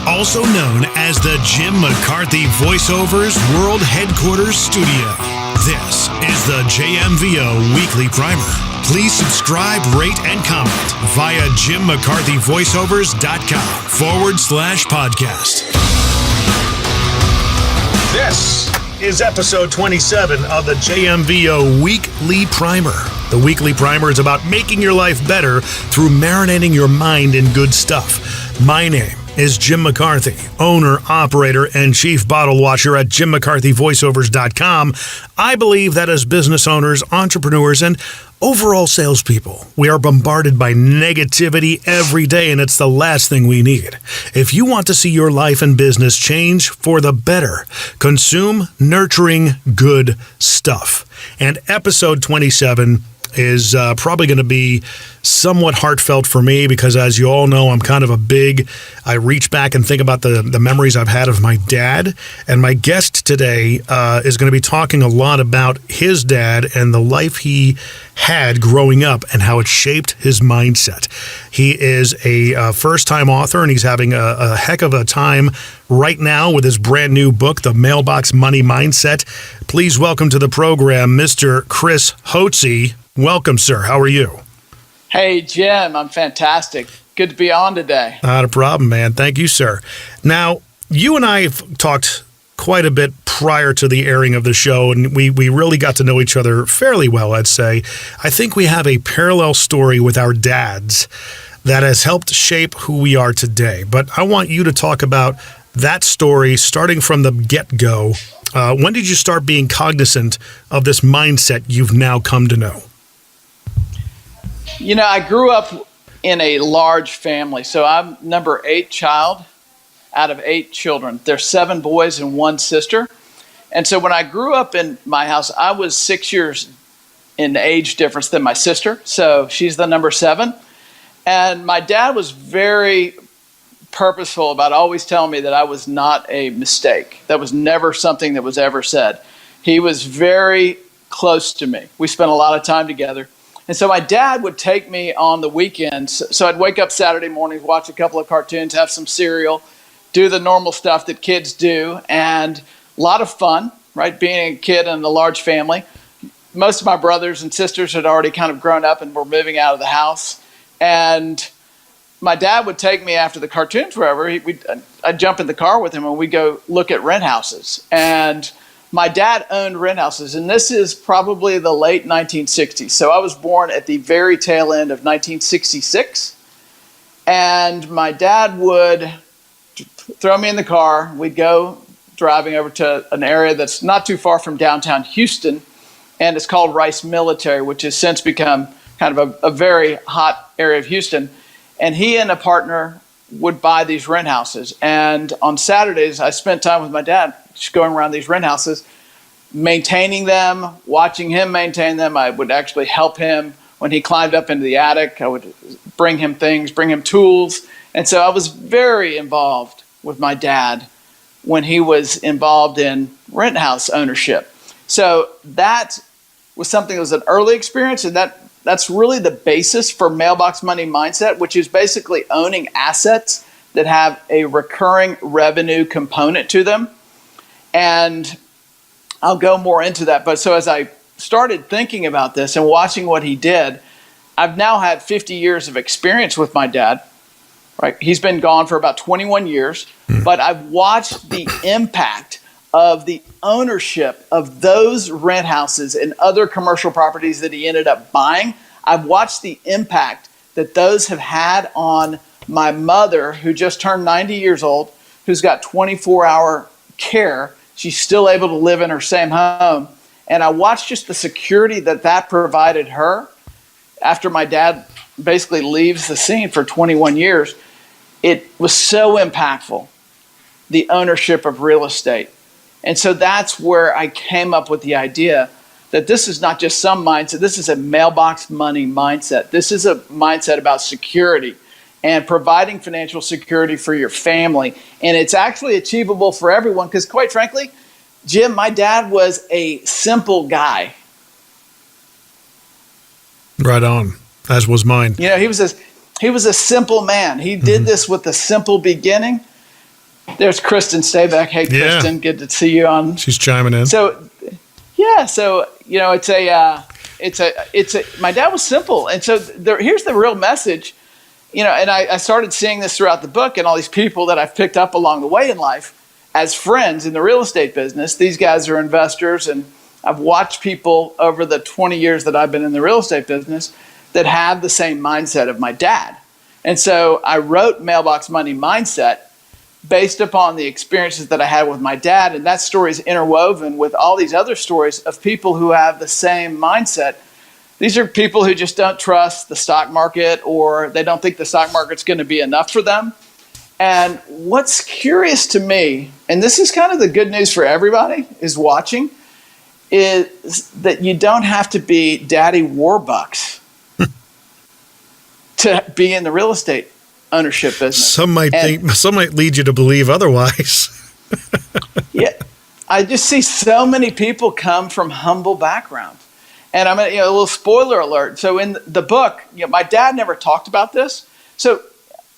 also known as the Jim McCarthy Voiceovers World Headquarters Studio. This is the JMVO Weekly Primer. Please subscribe, rate, and comment via jimmccarthyvoiceovers.com/podcast. This is episode 27 of the JMVO Weekly Primer. The Weekly Primer is about making your life better through marinating your mind in good stuff. My name is Jim McCarthy, owner, operator, and chief bottle washer at jimmccarthyvoiceovers.com. I believe that as business owners, entrepreneurs, and overall salespeople, we are bombarded by negativity every day, and it's the last thing we need. If you want to see your life and business change for the better, consume nurturing good stuff. And episode 27 is probably going to be somewhat heartfelt for me because, as you all know, I'm kind of I reach back and think about the memories I've had of my dad. And my guest today is going to be talking a lot about his dad and the life he had growing up and how it shaped his mindset. He is a first-time author, and he's having a heck of a time right now with his brand new book, The Mailbox Money Mindset. Please welcome to the program, Mr. Chris Hotze. Welcome, sir. How are you? Hey, Jim. I'm fantastic. Good to be on today. Not a problem, man. Thank you, sir. Now, you and I have talked quite a bit prior to the airing of the show, and we really got to know each other fairly well, I'd say. I think we have a parallel story with our dads that has helped shape who we are today. But I want you to talk about that story starting from the get-go. When did you start being cognizant of this mindset you've now come to know? You know, I grew up in a large family. So I'm number 8 child out of 8 children. There's 7 boys and 1 sister. And so when I grew up in my house, I was 6 years in age difference than my sister. So she's the number 7. And my dad was very purposeful about always telling me that I was not a mistake. That was never something that was ever said. He was very close to me. We spent a lot of time together. And so my dad would take me on the weekends. So I'd wake up Saturday mornings, watch a couple of cartoons, have some cereal, do the normal stuff that kids do, and a lot of fun, right? Being a kid in a large family. Most of my brothers and sisters had already kind of grown up and were moving out of the house. And my dad would take me after the cartoons wherever. I'd jump in the car with him and we'd go look at rent houses. And my dad owned rent houses, and this is probably the late 1960s. So I was born at the very tail end of 1966. And my dad would throw me in the car. We'd go driving over to an area that's not too far from downtown Houston, and it's called Rice Military, which has since become kind of a very hot area of Houston. And he and a partner would buy these rent houses. And on Saturdays, I spent time with my dad just going around these rent houses, maintaining them, watching him maintain them. I would actually help him when he climbed up into the attic. I would bring him things, bring him tools. And so I was very involved with my dad when he was involved in rent house ownership. So that was something that was an early experience, and that's really the basis for Mailbox Money Mindset, which is basically owning assets that have a recurring revenue component to them. And I'll go more into that. But so as I started thinking about this and watching what he did, I've now had 50 years of experience with my dad, right? He's been gone for about 21 years, but I've watched the impact of the ownership of those rent houses and other commercial properties that he ended up buying. I've watched the impact that those have had on my mother, who just turned 90 years old, who's got 24-hour care. She's still able to live in her same home. And I watched just the security that provided her after my dad basically leaves the scene for 21 years. It was so impactful, the ownership of real estate. And so that's where I came up with the idea that this is not just some mindset. This is a mailbox money mindset. This is a mindset about security and providing financial security for your family. And it's actually achievable for everyone because, quite frankly, Jim, my dad was a simple guy. Right on, as was mine. You know, he was a simple man. He did this with a simple beginning, There's Kristen Stayback. Hey, Kristen, Yeah. good to see you on. She's chiming in. So, yeah, so my dad was simple, and so here's the real message, and I started seeing this throughout the book, and all these people that I've picked up along the way in life as friends in the real estate business. These guys are investors, and I've watched people over the 20 years that I've been in the real estate business that have the same mindset of my dad. And so I wrote Mailbox Money Mindset based upon the experiences that I had with my dad. And that story is interwoven with all these other stories of people who have the same mindset. These are people who just don't trust the stock market, or they don't think the stock market's going to be enough for them. And what's curious to me, and this is kind of the good news for everybody is watching, is that you don't have to be Daddy Warbucks to be in the real estate ownership business. Some might lead you to believe otherwise. Yeah, I just see so many people come from humble backgrounds, and I'm a little spoiler alert. So in the book, my dad never talked about this. So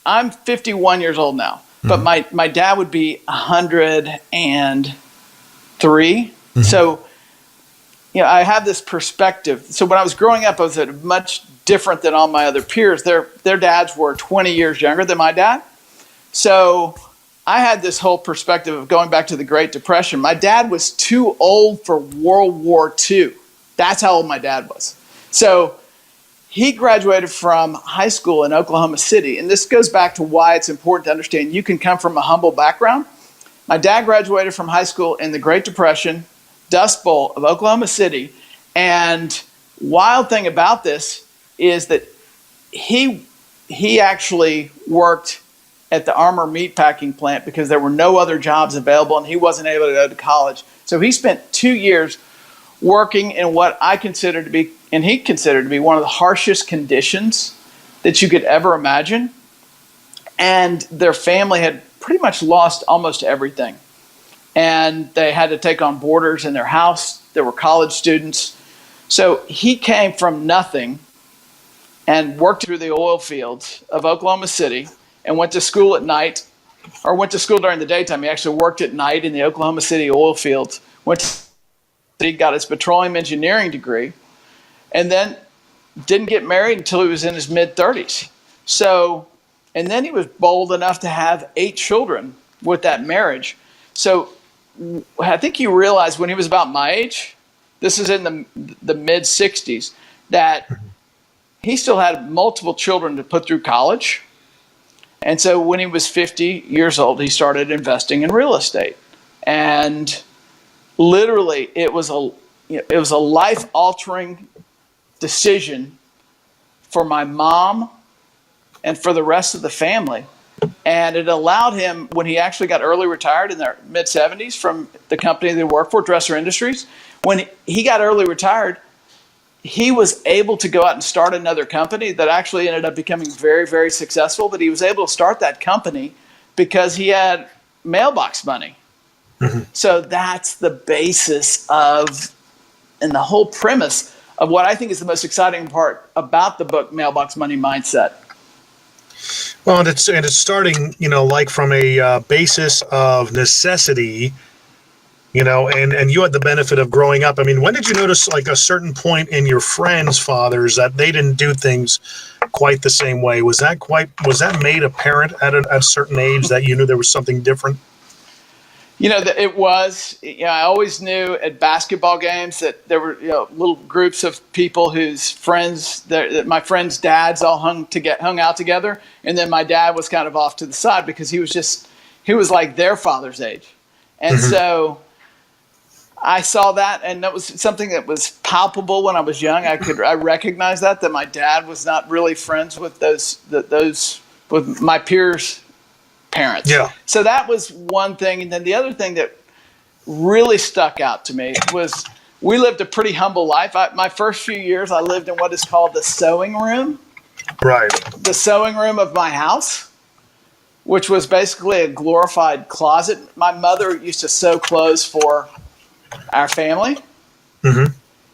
I'm 51 years old now, but my dad would be 103. Mm-hmm. So I have this perspective. So when I was growing up, I was much different than all my other peers. Their dads were 20 years younger than my dad. So I had this whole perspective of going back to the Great Depression. My dad was too old for World War II. That's how old my dad was. So he graduated from high school in Oklahoma City. And this goes back to why it's important to understand you can come from a humble background. My dad graduated from high school in the Great Depression, Dust Bowl of Oklahoma City. And wild thing about this is that he actually worked at the Armour meatpacking plant because there were no other jobs available and he wasn't able to go to college. So he spent 2 years working in what I consider to be, and he considered to be, one of the harshest conditions that you could ever imagine. And their family had pretty much lost almost everything. And they had to take on boarders in their house. There were college students. So he came from nothing and worked through the oil fields of Oklahoma City and went to school at night, or went to school during the daytime. He actually worked at night in the Oklahoma City oil fields. He got his petroleum engineering degree, and then didn't get married until he was in his mid-30s. So, and then he was bold enough to have 8 children with that marriage. So I think he realized when he was about my age, this is in the mid-60s, that he still had multiple children to put through college. And so when he was 50 years old, he started investing in real estate. And literally, it was a life-altering decision for my mom and for the rest of the family. And it allowed him, when he actually got early retired in the mid-70s from the company that he worked for, Dresser Industries, when he got early retired, he was able to go out and start another company that actually ended up becoming very, very successful. But he was able to start that company because he had mailbox money. Mm-hmm. So that's the basis of, and the whole premise of what I think is the most exciting part about the book, Mailbox Money Mindset. Well, and it's starting, like from a basis of necessity, and you had the benefit of growing up. I mean, when did you notice like a certain point in your friends' fathers that they didn't do things quite the same way? Was that made apparent at a certain age that you knew there was something different? It was. I always knew at basketball games that there were little groups of people whose friends, that my friends' dads all hung out together, and then my dad was kind of off to the side because he was like their father's age, and so I saw that, and that was something that was palpable when I was young. I recognized that my dad was not really friends with with my peers' parents. Yeah. So that was one thing. And then the other thing that really stuck out to me was we lived a pretty humble life. My first few years, I lived in what is called the sewing room. Right. The sewing room of my house, which was basically a glorified closet. My mother used to sew clothes for our family. Mm-hmm.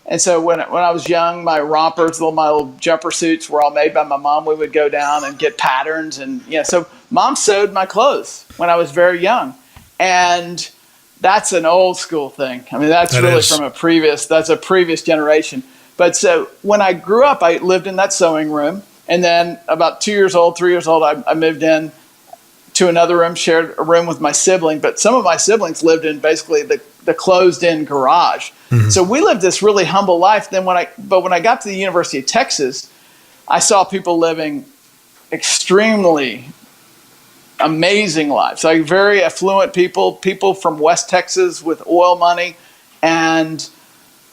And so when I was young, my rompers, my little jumper suits were all made by my mom. We would go down and get patterns. And, so mom sewed my clothes when I was very young. And that's an old school thing. I mean, that's really from a previous generation. But so when I grew up, I lived in that sewing room. And then about 3 years old, I moved in to another room, shared a room with my sibling. But some of my siblings lived in basically the closed-in garage. Mm-hmm. So we lived this really humble life. Then when I got to the University of Texas, I saw people living extremely amazing lives. Like very affluent people from West Texas with oil money. And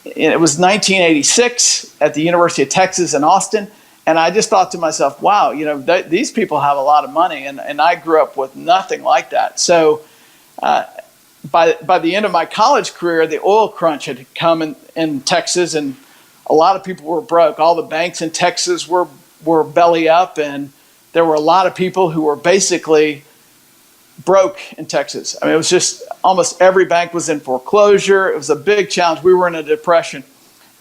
it was 1986 at the University of Texas in Austin. And I just thought to myself, wow, these people have a lot of money. And I grew up with nothing like that. So by the end of my college career, the oil crunch had come in Texas, and a lot of people were broke. All the banks in Texas were belly up, and there were a lot of people who were basically broke in Texas. I mean, it was just almost every bank was in foreclosure. It was a big challenge. We were in a depression.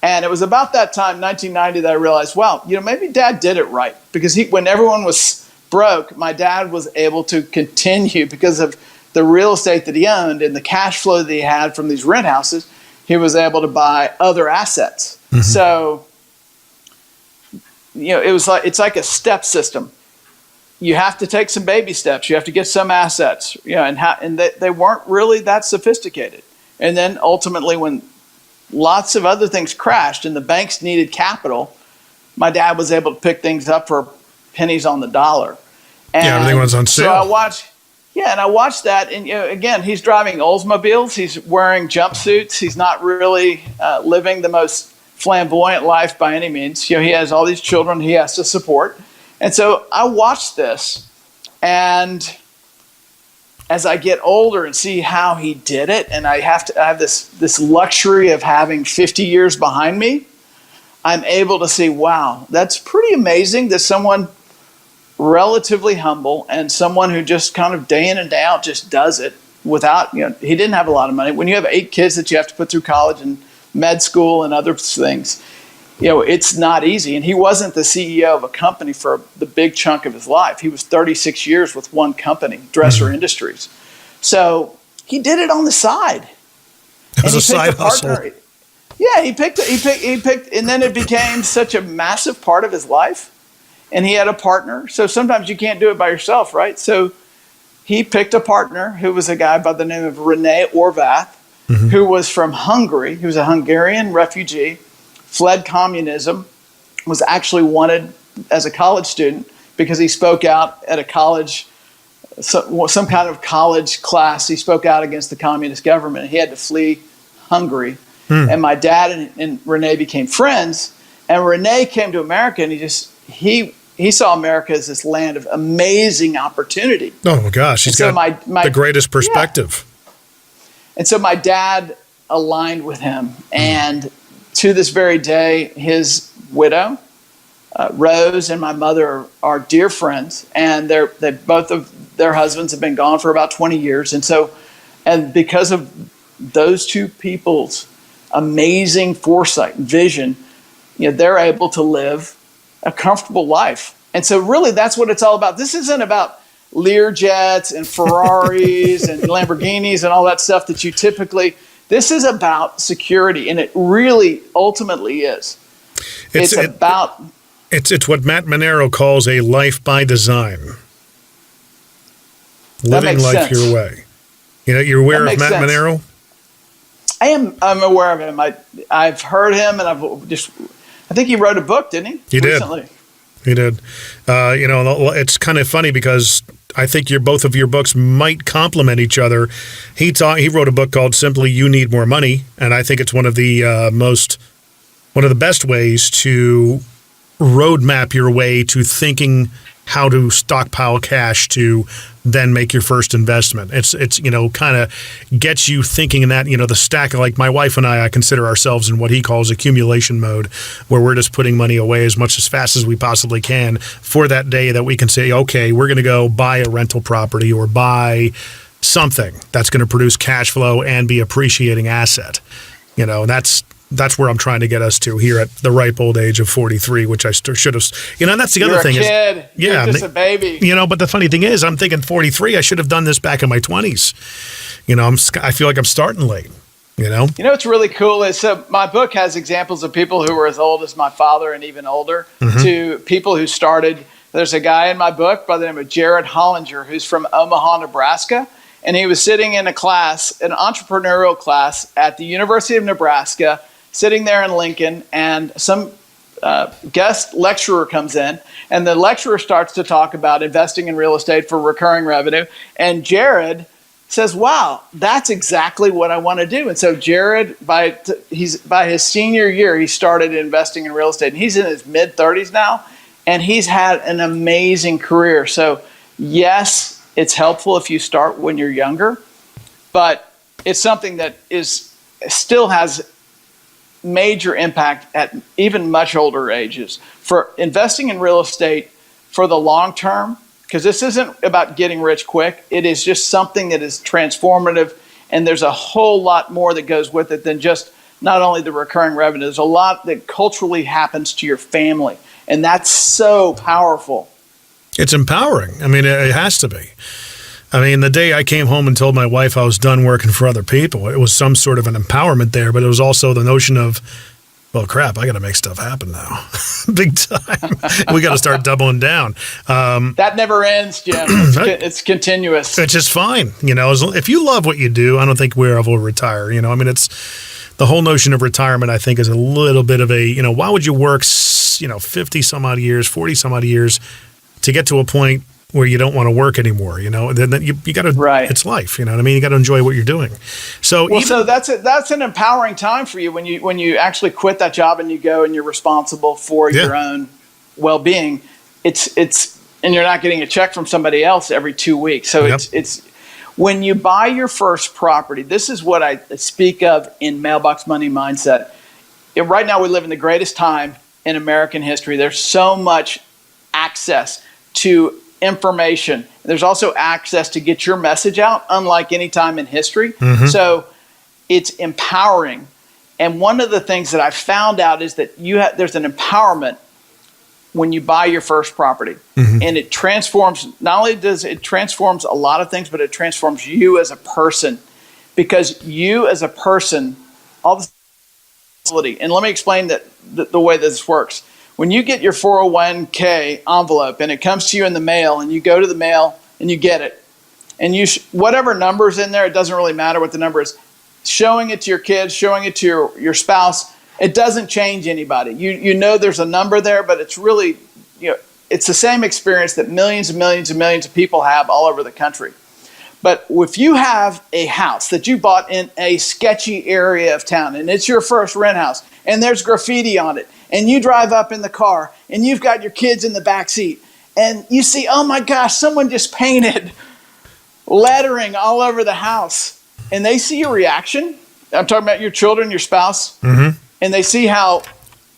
And it was about that time, 1990, that I realized, wow, maybe Dad did it right. Because when everyone was broke, my dad was able to continue because of the real estate that he owned and the cash flow that he had from these rent houses. He was able to buy other assets. Mm-hmm. So, it's like a step system. You have to take some baby steps. You have to get some assets, and they weren't really that sophisticated. And then ultimately, when lots of other things crashed and the banks needed capital, my dad was able to pick things up for pennies on the dollar. And everything was on sale. So I watched that. And again, he's driving Oldsmobiles. He's wearing jumpsuits. He's not really living the most flamboyant life by any means. He has all these children he has to support. And so I watched this, and as I get older and see how he did it, and I have this luxury of having 50 years behind me, I'm able to see, wow, that's pretty amazing that someone relatively humble and someone who just kind of day in and day out just does it without, he didn't have a lot of money. When you have 8 kids that you have to put through college and med school and other things, it's not easy. And he wasn't the CEO of a company for the big chunk of his life. He was 36 years with one company, Dresser mm-hmm. Industries. So he did it on the side. It was a side hustle. Yeah, he picked, and then it became such a massive part of his life. And he had a partner. So sometimes you can't do it by yourself, right? So he picked a partner who was a guy by the name of Rene Orvath, mm-hmm. who was from Hungary. He was a Hungarian refugee, fled communism, was actually wanted as a college student because he spoke out at a college, some kind of college class. He spoke out against the communist government. He had to flee Hungary. And my dad and Rene became friends. And Rene came to America, and he saw America as this land of amazing opportunity. Oh, my gosh. He's got the greatest perspective. Yeah. And so my dad aligned with him. And to this very day, his widow, Rose, and my mother are dear friends. And both of their husbands have been gone for about 20 years. And because of those two people's amazing foresight and vision, they're able to live a comfortable life. And so really that's what it's all about. This isn't about Learjets and Ferraris and Lamborghinis and all that stuff that you typically, this is about security. And it really ultimately is. It's what Matt Monero calls a life by design. Living life your way. You're aware of Matt Monero? I'm aware of him. I've heard him, and I think he wrote a book, didn't he? He recently? Did. He did. It's kind of funny because I think both of your books might complement each other. He wrote a book called Simply You Need More Money, and I think it's one of the best ways to roadmap your way to thinking how to stockpile cash to then make your first investment. It's kind of gets you thinking in that, the stack, like my wife and I consider ourselves in what he calls accumulation mode, where we're just putting money away as fast as we possibly can for that day that we can say, okay, we're going to go buy a rental property or buy something that's going to produce cash flow and be appreciating asset. That's that's where I'm trying to get us to here at the ripe old age of 43, which I should have, and that's the other thing. You're a kid. You're just a baby. But the funny thing is, I'm thinking 43, I should have done this back in my 20s. I feel like I'm starting late. What's really cool is, so my book has examples of people who were as old as my father and even older, to people who started. There's a guy in my book by the name of Jared Hollinger, who's from Omaha, Nebraska. And he was sitting in a class, an entrepreneurial class at the University of Nebraska, sitting there in Lincoln, and some guest lecturer comes in, and the lecturer starts to talk about investing in real estate for recurring revenue. And Jared says, wow, that's exactly what I want to do. And so Jared, by his senior year, he started investing in real estate. And he's in his mid-30s now, and he's had an amazing career. So yes, it's helpful if you start when you're younger, but it's something that still has major impact at even much older ages. For investing in real estate for the long term, because this isn't about getting rich quick, it is just something that is transformative, and there's a whole lot more that goes with it than just not only the recurring revenue. There's a lot that culturally happens to your family, and that's so powerful. It's empowering. I mean, it has to be. I mean, the day I came home and told my wife I was done working for other people, it was some sort of an empowerment there, but it was also the notion of, well, crap, I got to make stuff happen now. Big time. We got to start doubling down. That never ends, Jim. It's continuous. It's just fine. If you love what you do, I don't think we ever will retire. It's the whole notion of retirement, I think, is a little bit of a, why would you work, 50 some odd years, 40 some odd years to get to a point where you don't want to work anymore, then you got to, right. It's life, you know what I mean? You got to enjoy what you're doing. So that's an empowering time for you when you actually quit that job and you go and you're responsible for your own well-being. It's and you're not getting a check from somebody else every 2 weeks. So it's when you buy your first property, this is what I speak of in Mailbox Money Mindset. Right now we live in the greatest time in American history. There's so much access to information. There's also access to get your message out, unlike any time in history. Mm-hmm. So it's empowering. And one of the things that I found out is that there's an empowerment when you buy your first property. Mm-hmm. And it transforms, not only does it transforms a lot of things, but it transforms you as a person. Because you as a person, all this, and let me explain the way this works. When you get your 401k envelope and it comes to you in the mail, and you go to the mail and you get it, and whatever number's in there, it doesn't really matter what the number is, showing it to your kids, showing it to your spouse, it doesn't change anybody. You know there's a number there, but it's really, it's the same experience that millions and millions and millions of people have all over the country. But if you have a house that you bought in a sketchy area of town, and it's your first rent house, and there's graffiti on it, and you drive up in the car, and you've got your kids in the back seat, and you see, oh my gosh, someone just painted lettering all over the house, and they see your reaction. I'm talking about your children, your spouse, mm-hmm. and they see how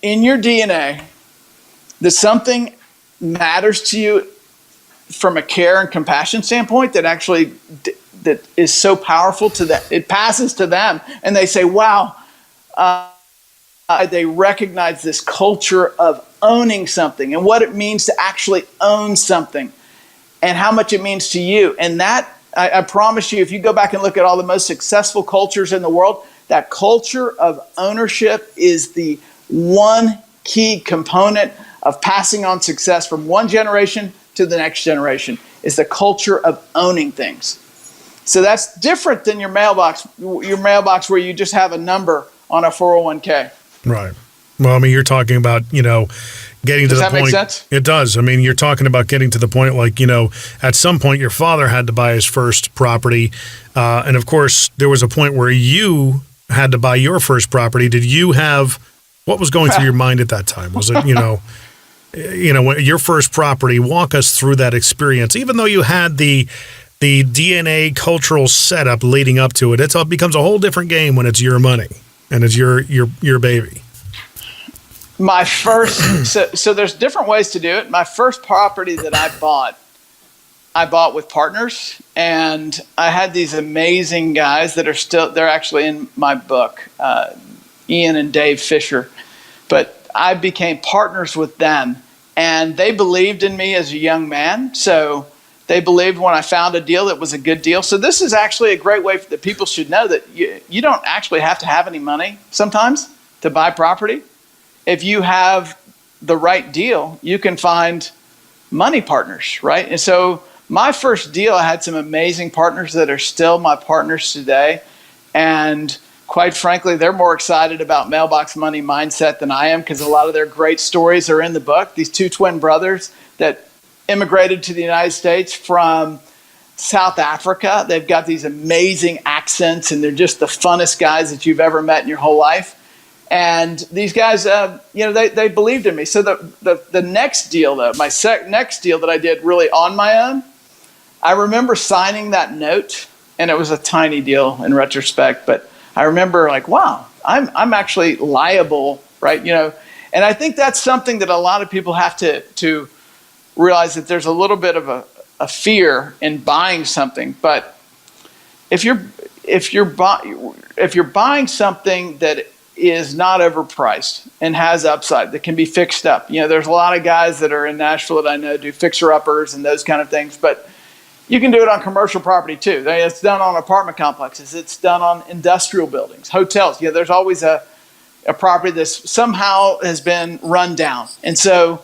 in your DNA that something matters to you from a care and compassion standpoint that actually that is so powerful to them. It passes to them, and they say, wow, they recognize this culture of owning something and what it means to actually own something and how much it means to you. And that, I promise you, if you go back and look at all the most successful cultures in the world, that culture of ownership is the one key component of passing on success from one generation to the next generation, is the culture of owning things. So that's different than your mailbox where you just have a number on a 401k. Right. Well, I mean, you're talking about, getting to the point. Does that make sense? It does. I mean, you're talking about getting to the point like, at some point your father had to buy his first property. And of course, there was a point where you had to buy your first property. Did you have, what was going through your mind at that time? Was it, your first property? Walk us through that experience. Even though you had the DNA cultural setup leading up to it, it becomes a whole different game when it's your money and it's your baby. My first, so there's different ways to do it. My first property that I bought with partners, and I had these amazing guys that they're actually in my book. Ian and Dave Fisher. But I became partners with them, and they believed in me as a young man. So they believed when I found a deal that was a good deal. So this is actually a great way that people should know that you don't actually have to have any money sometimes to buy property. If you have the right deal, you can find money partners, right? And so my first deal, I had some amazing partners that are still my partners today. And quite frankly, they're more excited about Mailbox Money Mindset than I am, because a lot of their great stories are in the book. These two twin brothers that immigrated to the United States from South Africa. They've got these amazing accents, and they're just the funnest guys that you've ever met in your whole life. And these guys, they believed in me. So the next deal, though, my next deal that I did really on my own, I remember signing that note, and it was a tiny deal in retrospect, but I remember like, wow, I'm actually liable, right? And I think that's something that a lot of people have to realize, that there's a little bit of a fear in buying something. But if you're buying something that is not overpriced and has upside that can be fixed up, there's a lot of guys that are in Nashville that I know do fixer-uppers and those kind of things, but you can do it on commercial property too. It's done on apartment complexes. It's done on industrial buildings, hotels. There's always a property that somehow has been run down. And so,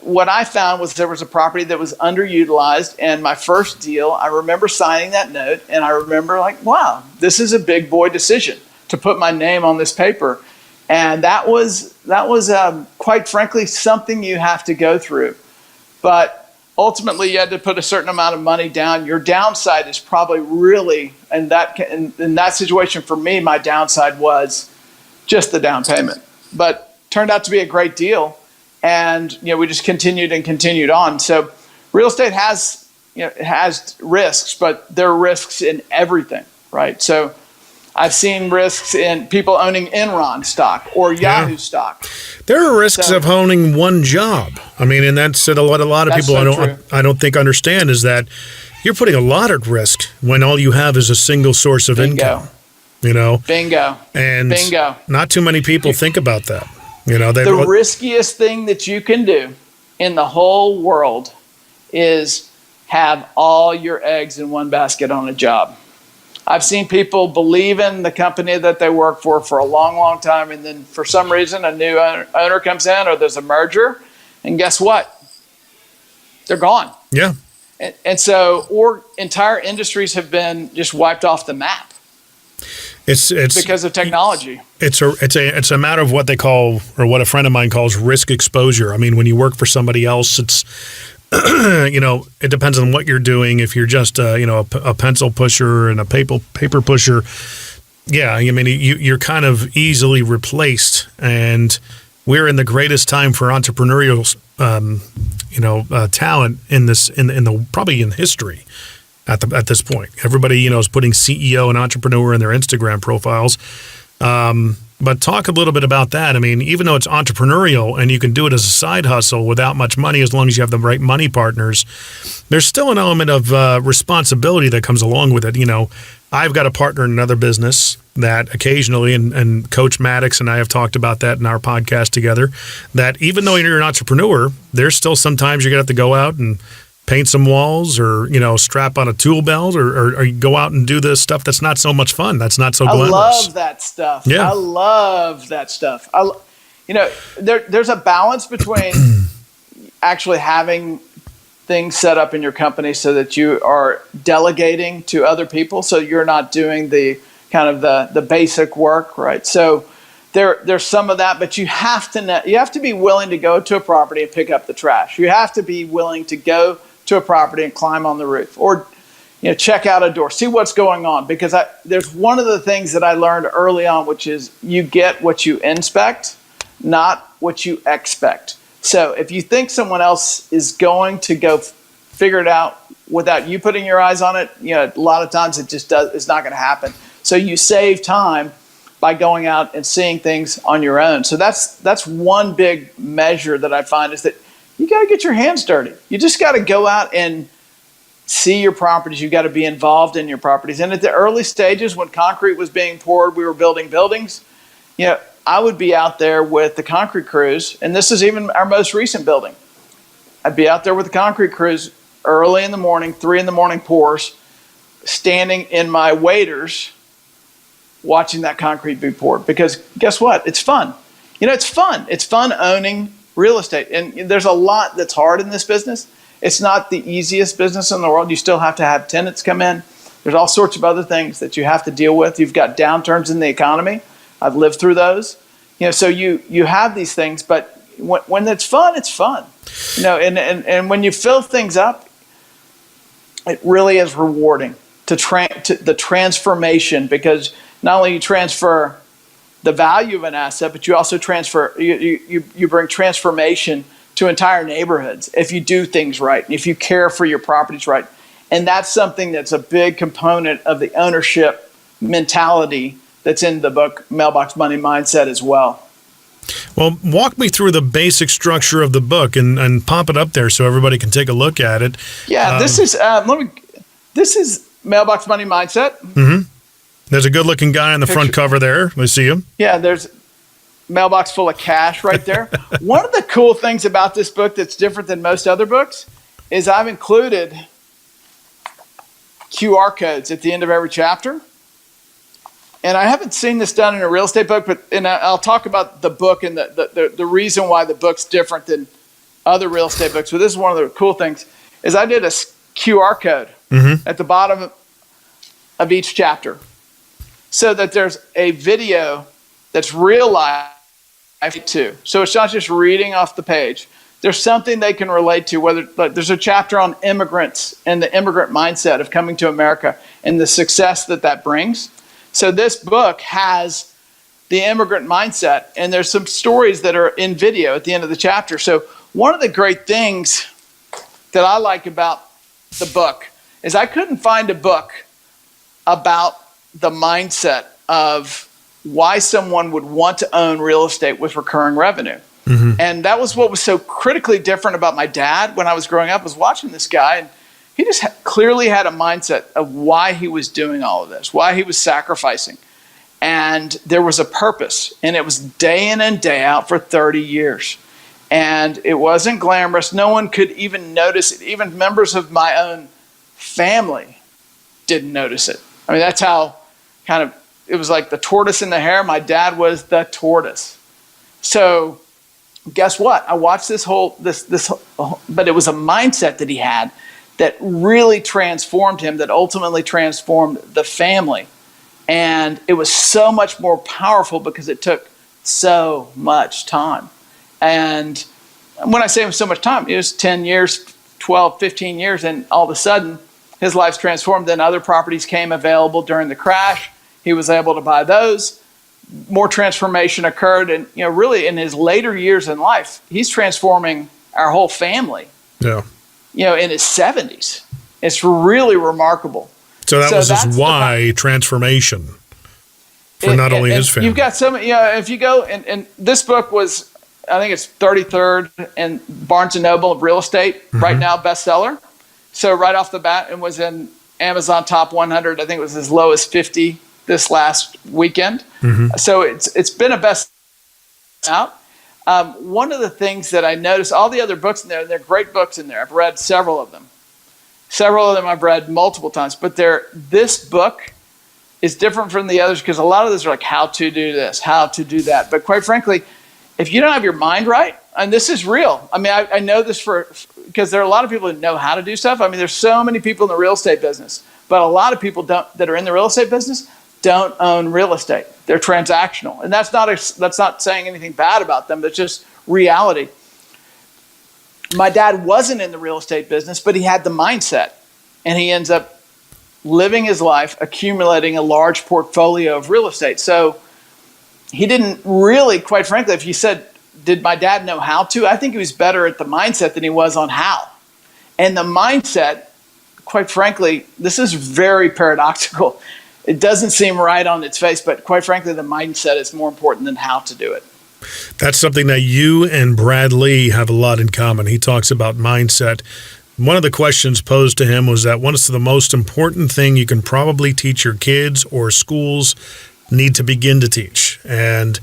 what I found was there was a property that was underutilized. And my first deal, I remember signing that note, and I remember like, wow, this is a big boy decision to put my name on this paper. And that was quite frankly something you have to go through. But ultimately, you had to put a certain amount of money down. Your downside is probably really, in that situation for me, my downside was just the down payment. But turned out to be a great deal, and we just continued on. So real estate has risks, but there are risks in everything, right? So I've seen risks in people owning Enron stock or Yahoo stock. There are risks of owning one job. I mean, and that's what a lot of people I don't think understand, is that you're putting a lot at risk when all you have is a single source of income. Bingo. And not too many people think about that. The riskiest thing that you can do in the whole world is have all your eggs in one basket on a job. I've seen people believe in the company that they work for a long, long time, and then for some reason a new owner comes in, or there's a merger, and guess what? They're gone. Yeah. And so, or entire industries have been just wiped off the map. It's because of technology. It's a matter of what they call, or what a friend of mine calls, risk exposure. I mean, when you work for somebody else, it's it depends on what you're doing. If you're just a pencil pusher and a paper pusher, yeah, I mean you're kind of easily replaced. And we're in the greatest time for entrepreneurial talent probably in history at this point. Everybody is putting CEO and entrepreneur in their Instagram profiles. But talk a little bit about that. I mean, even though it's entrepreneurial and you can do it as a side hustle without much money, as long as you have the right money partners, there's still an element of responsibility that comes along with it. I've got a partner in another business that occasionally, and Coach Maddox and I have talked about that in our podcast together, that even though you're an entrepreneur, there's still sometimes you're going to have to go out and paint some walls, or strap on a tool belt, or go out and do the stuff that's not so much fun. That's not so glamorous. I love that stuff. Yeah. I love that stuff. There's a balance between actually having things set up in your company so that you are delegating to other people, so you're not doing the kind of the basic work, right? So there's some of that, but you have to be willing to go to a property and pick up the trash. You have to be willing to go to a property and climb on the roof, or check out a door, see what's going on. Because there's one of the things that I learned early on, which is you get what you inspect, not what you expect. So if you think someone else is going to go figure it out without you putting your eyes on it, a lot of times it's not going to happen. So you save time by going out and seeing things on your own. So that's one big measure that I find, is that you got to get your hands dirty. You just got to go out and see your properties. You got to be involved in your properties. And at the early stages, when concrete was being poured, we were building buildings. I would be out there with the concrete crews, and this is even our most recent building. I'd be out there with the concrete crews early in the morning, 3 a.m. pours, standing in my waders, watching that concrete be poured. Because guess what? It's fun. It's fun. It's fun owning real estate. And there's a lot that's hard in this business. It's not the easiest business in the world. You still have to have tenants come in. There's all sorts of other things that you have to deal with. You've got downturns in the economy. I've lived through those. So you have these things, but when it's fun, it's fun. And when you fill things up, it really is rewarding to the transformation, because not only you transfer the value of an asset, but you also you bring transformation to entire neighborhoods if you do things right, and if you care for your properties right. And that's something that's a big component of the ownership mentality that's in the book, Mailbox Money Mindset, as well. Well, walk me through the basic structure of the book and pop it up there so everybody can take a look at it. Yeah, this is Mailbox Money Mindset. Mm-hmm. There's a good-looking guy on the front cover there. Let's see him. Yeah, there's mailbox full of cash right there. One of the cool things about this book that's different than most other books is I've included QR codes at the end of every chapter. And I haven't seen this done in a real estate book, and I'll talk about the book and the reason why the book's different than other real estate books. But this is one of the cool things, is I did a QR code at the bottom of each chapter, so that there's a video that's real life too. So it's not just reading off the page. There's something they can relate to, there's a chapter on immigrants and the immigrant mindset of coming to America and the success that brings. So this book has the immigrant mindset, and there's some stories that are in video at the end of the chapter. So one of the great things that I like about the book is I couldn't find a book about the mindset of why someone would want to own real estate with recurring revenue. Mm-hmm. And that was what was so critically different about my dad when I was growing up, was watching this guy, and he just clearly had a mindset of why he was doing all of this, why he was sacrificing. And there was a purpose, and it was day in and day out for 30 years. And it wasn't glamorous. No one could even notice it. Even members of my own family didn't notice it. I mean, that's how it was like the tortoise in the hare. My dad was the tortoise. So guess what? I watched this but it was a mindset that he had that really transformed him, that ultimately transformed the family. And it was so much more powerful because it took so much time. And when I say it was so much time, it was 10 years, 12, 15 years, and all of a sudden his life's transformed. Then other properties came available during the crash. He was able to buy those. More transformation occurred. And really in his later years in life, he's transforming our whole family. Yeah. In his 70s. It's really remarkable. So that was his why transformation for not only his family. You've got some, if you go, and this book was, I think it's 33rd in Barnes & Noble of real estate, right now bestseller. So right off the bat, it was in Amazon Top 100. I think it was as low as 50 this last weekend. So it's been a best out. One of the things that I noticed, all the other books in there, they're great books in there. I've read several of them. Several of them I've read multiple times, but this book is different from the others because a lot of those are like how to do this, how to do that. But quite frankly, if you don't have your mind right, and this is real. I mean, I know this because there are a lot of people who know how to do stuff. I mean, there's so many people in the real estate business, but a lot of people that are in the real estate business don't own real estate. They're transactional. And that's not saying anything bad about them, but just reality. My dad wasn't in the real estate business, but he had the mindset. And he ends up living his life, accumulating a large portfolio of real estate. So he didn't really, quite frankly, if you said, did my dad know how to? I think he was better at the mindset than he was on how. And the mindset, quite frankly, this is very paradoxical. It doesn't seem right on its face, but quite frankly, the mindset is more important than how to do it. That's something that you and Brad Lee have a lot in common. He talks about mindset. One of the questions posed to him was that what's the most important thing you can probably teach your kids or schools need to begin to teach? college. And,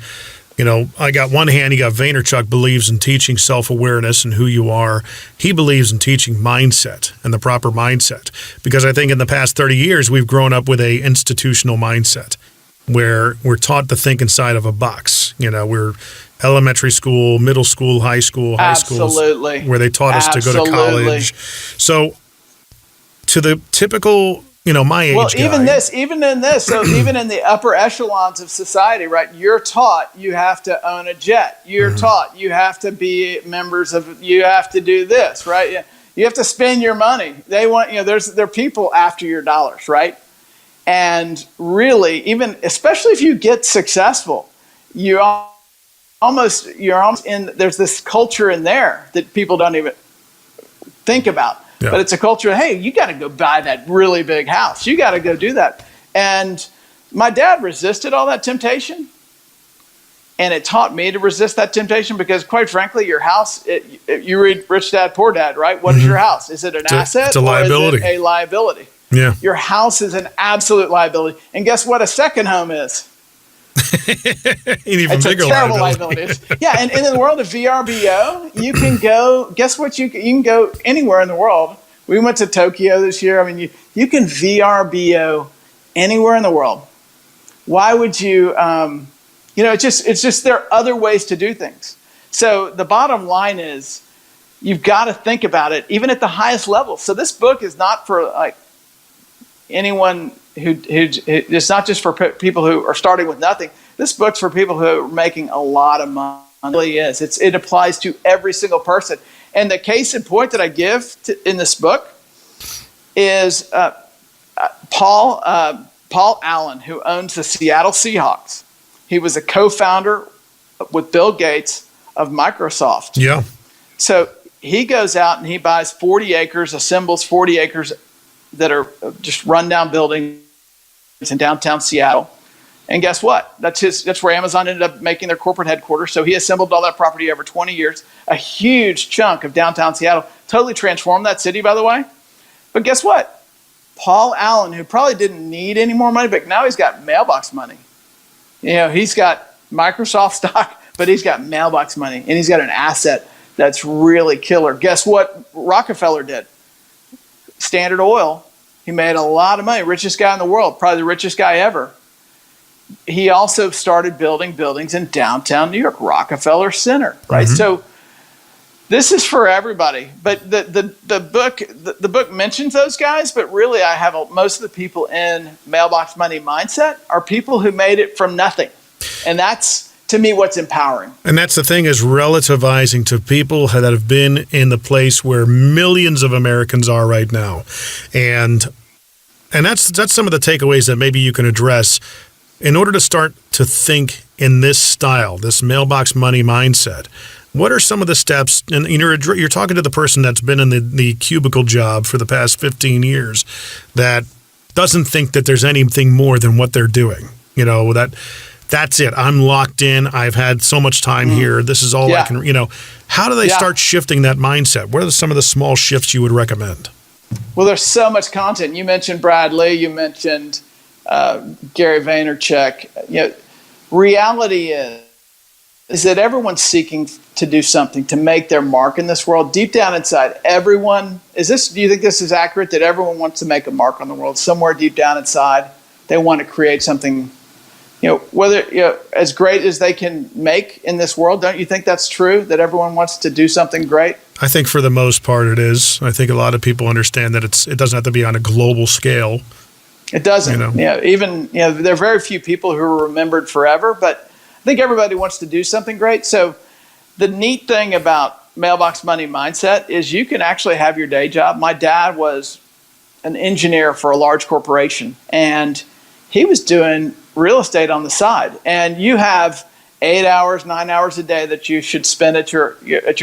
I got one hand, you got Vaynerchuk believes in teaching self-awareness and who you are. He believes in teaching mindset and the proper mindset. Because I think in the past 30 years, we've grown up with a institutional mindset where we're taught to think inside of a box. We're elementary school, middle school, high school, high schools, where they taught us to go to college. So to the typical, my age guy. Even in the upper echelons of society, right? You're taught you have to own a jet. You're taught you have to be you have to do this, right? You have to spend your money. They want, there are people after your dollars, right? And really, especially if you get successful, you're almost there's this culture in there that people don't even think about. Yeah. But it's a culture of, hey, you got to go buy that really big house. You got to go do that. And my dad resisted all that temptation. And it taught me to resist that temptation because, quite frankly, your house, you read Rich Dad, Poor Dad, right? What is your house? Is it an asset it's a liability. Or is it a liability? Yeah. Your house is an absolute liability. And guess what a second home is? It's a terrible liability. Yeah, and in the world of VRBO, you can go. Guess what? You can go anywhere in the world. We went to Tokyo this year. I mean, you can VRBO anywhere in the world. Why would you? It's just there are other ways to do things. So the bottom line is, you've got to think about it, even at the highest level. So this book is not for anyone who it's not just for people who are starting with nothing. This book's for people who are making a lot of money. It really is. It applies to every single person. And the case in point that I give in this book is Paul Allen, who owns the Seattle Seahawks. He was a co-founder with Bill Gates of Microsoft. Yeah. So he goes out and he buys 40 acres, assembles 40 acres that are just rundown buildings in downtown Seattle. And guess what? That's where Amazon ended up making their corporate headquarters. So he assembled all that property over 20 years, a huge chunk of downtown Seattle, totally transformed that city, by the way. But guess what? Paul Allen, who probably didn't need any more money, but now he's got Mailbox money. He's got Microsoft stock, but he's got Mailbox money, and he's got an asset that's really killer. Guess what Rockefeller did? Standard Oil. He made a lot of money, richest guy in the world, probably the richest guy ever. He also started building buildings in downtown New York, Rockefeller Center, right? Mm-hmm. So this is for everybody. But the book mentions those guys, but really I have most of the people in Mailbox Money Mindset are people who made it from nothing. And that's, to me, what's empowering. And that's the thing, is relativizing to people that have been in the place where millions of Americans are right now. And that's some of the takeaways that maybe you can address in order to start to think in this style, this Mailbox Money Mindset. What are some of the steps? And you're talking to the person that's been in the cubicle job for the past 15 years that doesn't think that there's anything more than what they're doing. That's it. I'm locked in. I've had so much time here. This is all I can, how do they start shifting that mindset? What are some of the small shifts you would recommend? Well, there's so much content. You mentioned Brad Lee. You mentioned Gary Vaynerchuk. Reality is that everyone's seeking to do something, to make their mark in this world. Deep down inside, everyone, do you think this is accurate, that everyone wants to make a mark on the world? Somewhere deep down inside, they want to create something, whether as great as they can make in this world. Don't you think that's true, that everyone wants to do something great? I think for the most part it is. I think a lot of people understand that it doesn't have to be on a global scale. It doesn't. There are very few people who are remembered forever, but I think everybody wants to do something great. So the neat thing about Mailbox Money Mindset is you can actually have your day job. My dad was an engineer for a large corporation, and he was doing real estate on the side. And you have 8 hours, 9 hours a day that you should spend at your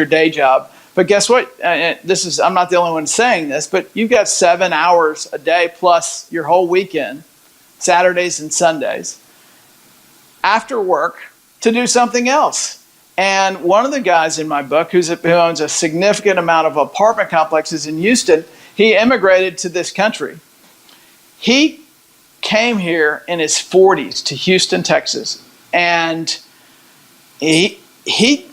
day job. But guess what? I'm not the only one saying this, but you've got 7 hours a day plus your whole weekend, Saturdays and Sundays, after work to do something else. And one of the guys in my book who owns a significant amount of apartment complexes in Houston, he immigrated to this country. He came here in his 40s to Houston, Texas, And he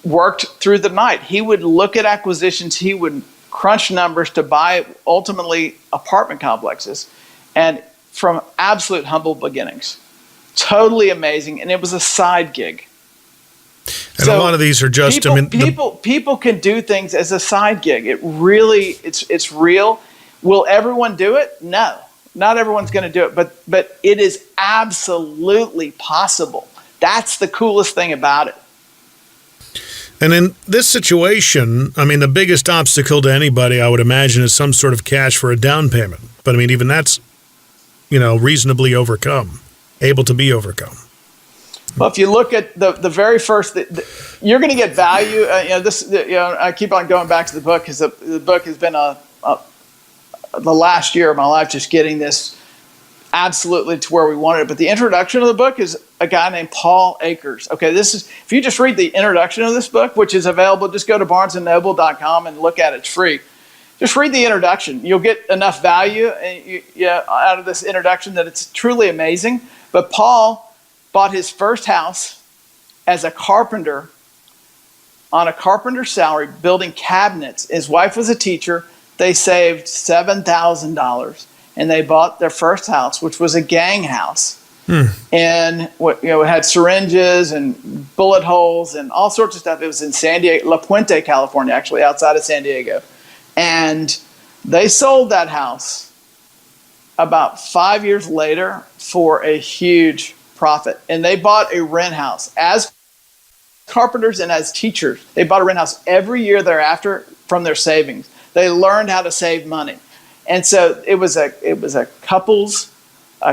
worked through the night. He would look at acquisitions. He would crunch numbers to buy ultimately apartment complexes, and from absolute humble beginnings. Totally amazing. And it was a side gig. And so a lot of these are just, people can do things as a side gig. It really, it's real. Will everyone do it? No, not everyone's going to do it, but it is absolutely possible. That's the coolest thing about it. And in this situation, I mean, the biggest obstacle to anybody, I would imagine, is some sort of cash for a down payment. But I mean, even that's, reasonably able to be overcome. Well, if you look at the very first, you're going to get value. I keep on going back to the book because the book has been the last year of my life just getting this absolutely to where we wanted it. But the introduction of the book is a guy named Paul Akers. Okay, if you just read the introduction of this book, which is available, just go to barnesandnoble.com and look at it. It's free. Just read the introduction. You'll get enough value out of this introduction that it's truly amazing. But Paul bought his first house as a carpenter on a carpenter's salary, building cabinets. His wife was a teacher. They saved $7,000. And they bought their first house, which was a gang house. And it had syringes and bullet holes and all sorts of stuff. It was in San Diego, La Puente, California, actually outside of San Diego. And they sold that house about 5 years later for a huge profit. And they bought a rent house as carpenters and as teachers. They bought a rent house every year thereafter from their savings. They learned how to save money. And so it was a couple's